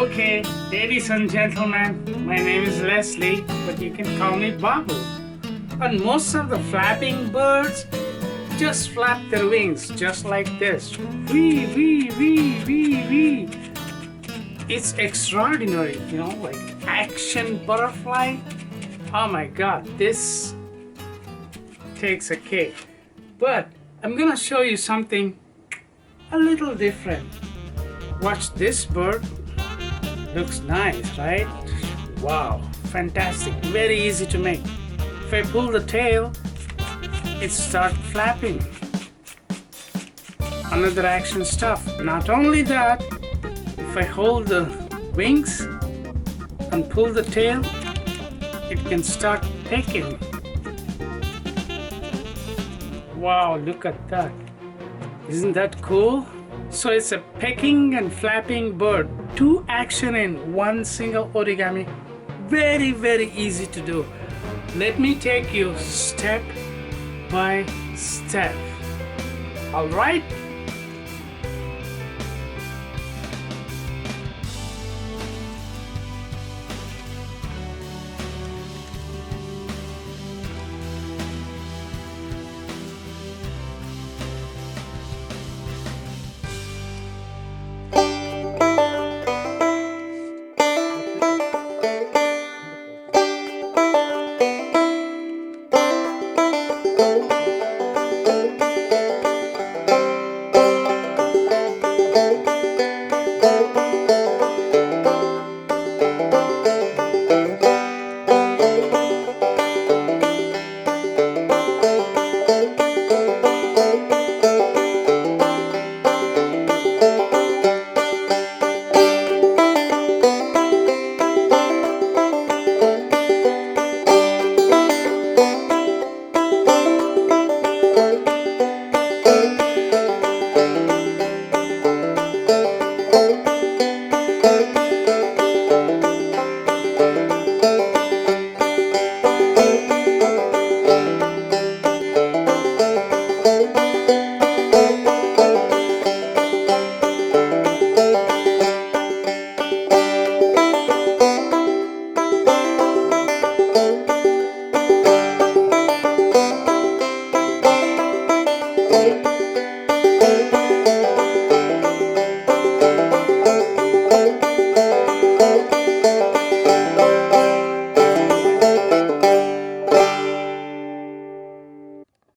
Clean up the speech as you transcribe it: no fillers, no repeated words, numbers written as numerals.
Okay, ladies and gentlemen, my name is Leslie, but you can call me Babu. And most of the flapping birds just flap their wings just like this. Wee, wee, wee, wee, wee. It's extraordinary, like action butterfly. Oh my God, this takes a cake. But I'm gonna show you something a little different. Watch this bird. Looks nice, right? Wow, fantastic, very easy to make. If I pull the tail, it starts flapping. Another action stuff. Not only that, if I hold the wings and pull the tail, it can start pecking. Wow, look at that. Isn't that cool? So it's a pecking and flapping bird. 2 action in one single origami. Very, very easy to do. Let me take you step by step. All right?